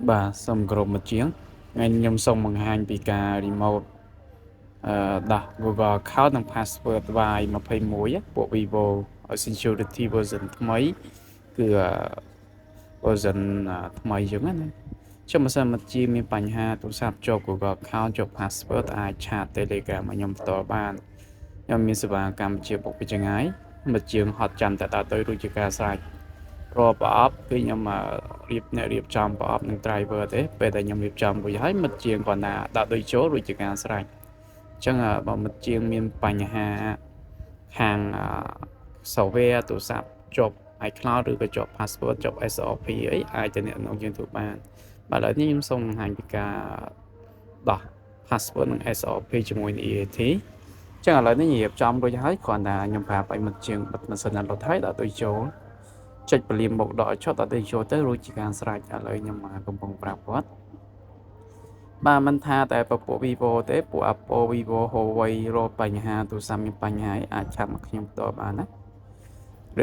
Bà xong gồm một chiếng anh nhầm xong bằng hai bị cả remote đặt Google account and password vài mà phải mũi bộ Vivo ở security version mấy cứ version mấy giống á cho mà sao mà chiมีปัญหาโทรศัพท์จบ Google account จบ password អាចឆាត Telegram ឲ្យខ្ញុំបន្តបានខ្ញុំមានសេវាកម្មជាបុកពីចង្អាយមកជាងហត់ចាំតែដល់ទៅរួចជាការស្រេចរាល់ប្រអប់គឺខ្ញុំរៀបចំប្រអប់នឹង driver ទេពេលដែលខ្ញុំរៀបចំរួចហើយមកជាងគាត់ណាដាក់ដូចចូលរួចជាការស្រេចអញ្ចឹងបើមកជាងមានបញ្ហាខាង software ទូរស័ព្ទជាប់ iCloud ឬក៏ជាប់ password ជាប់ SRP អីអាចទៅអ្នកនងយើងទៅបានបាទឥឡូវនេះខ្ញុំសូមបង្ហាញពីការដោះ password និង SRP ជាមួយនឹង EAT ចឹងឥឡូវនេះរៀបចំរួចហើយគ្រាន់តែខ្ញុំប្រាប់ឲ្យមិត្តជាងបិទម៉ាស៊ីនរត់ហើយដាក់ទៅចូលចុចពលាមមុខដកចុចដាក់ទៅចូលទៅរួចជាការស្រេចឥឡូវខ្ញុំកំពុងប្រាប់គាត់បាទមិនថាតែពពួក Vivo ទេពួក Apple Vivo Huawei រកបញ្ហាទូរស័ព្ទមានបញ្ហាអាចឆាប់មកខ្ញុំផ្ទាល់បានណា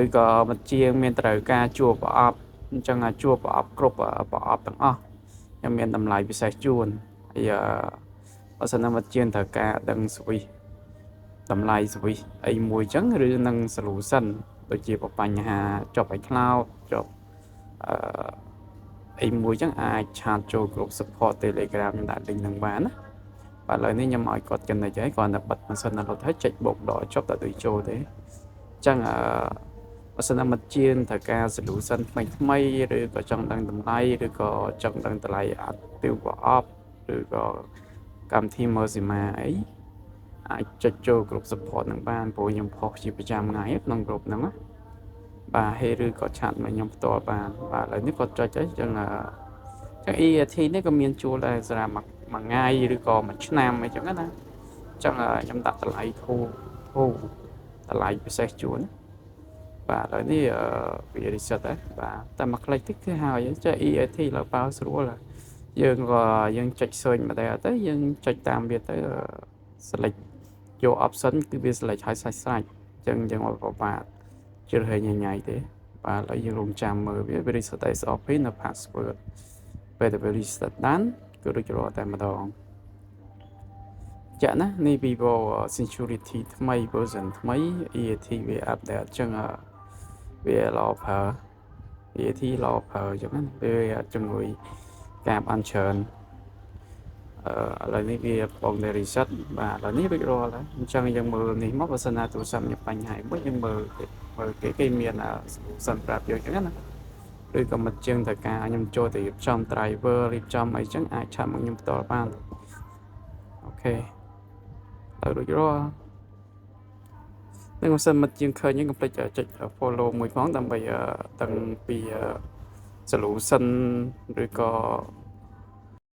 ឬក៏មិត្តជាងមានត្រូវការជួបប្រអប់អញ្ចឹងជួបប្រអប់គ្រប់ប្រអប់ទាំងអស់ខ្ញុំមានតម្លៃពិសេសជូនហើយបើសិនណាមិត្តជាងត្រូវការដឹងស្វីសតម្លៃស្វីសអីមួយអញ្ចឹងឬនឹង solution ដូចជាបញ្ហាជាប់ iCloud ជាប់អីមួយអញ្ចឹងអាចឆាតចូលគ្រប់ support Telegram ខ្ញុំដាក់ link នឹងបានណាបាទឥឡូវនេះខ្ញុំឲ្យគាត់ចំណេញហើយគាត់តែបិទម៉ាស៊ីនរត់ហើយចុចបូកដកចុចដាក់ទៅចូលទេអញ្ចឹងបើសិនណាមិត្តជាងត្រូវការ solution ថ្មីឬក៏ចង់ដឹងតម្លៃឬក៏ចង់ដឹងតម្លៃអាទិវប្រអប់ឬក៏កម្មវិធី Mozilla អីអាចចុចចូលគ្រប់ support នឹងបានព្រោះខ្ញុំផុសជាប្រចាំថ្ងៃក្នុងគ្រប់ហ្នឹងណាបាទហើយឬក៏ឆាតមកខ្ញុំផ្ទាល់បានបាទឥឡូវនេះគាត់ចុចទៅអញ្ចឹងEAT នេះក៏មានជួលដែរសម្រាប់មួយថ្ងៃឬក៏មួយឆ្នាំអីចឹងណាអញ្ចឹងខ្ញុំដាក់តម្លៃធូរតម្លៃពិសេសជួលណាបាទឥឡូវនេះវា reset ដែរបាទតែមួយคลิกតិចគឺហើយចុះ EAT ឡើយបើស្រួលយើងចុច search មកដែរទៅយើងចុចតាមវាទៅ select យក option គឺវា select ឲ្យសាច់អញ្ចឹងយើងអត់ពិបាកជ្រើសរើសញ៉ៃទេបាទឥឡូវយើងរងចាំមើលវា reset SRP នៅ password ពេលដែល reset បានគឺដូចរកតែម្ដងចាក់ណានេះ Vivo Security ថ្មី version ថ្មី EAT វា update អញ្ចឹងវាល្អប្រើ EAT ល្អប្រើអញ្ចឹងណាវាជំនួយការបានច្រើនឥឡូវនេះវាបងតែ reset បាទឥឡូវនេះរួចរាល់ហើយអញ្ចឹងយើងមើលនេះមកបើសិនណាទូរស័ព្ទមានបញ្ហាមួយយើងមើលគេមាន solution ប្រាប់យើងអញ្ចឹងណាឬក៏មិនជាងតែការខ្ញុំចូលទៅរៀបចំ driver រៀបចំអីចឹងអាចឆាប់មកខ្ញុំផ្ទាល់បានអូខេទៅរួចរាល់នឹងមិនសិនមិត្តជាងឃើញហ្នឹងកុំភ្លេចចុច follow មួយផងដើម្បីដឹងពី solution ឬក៏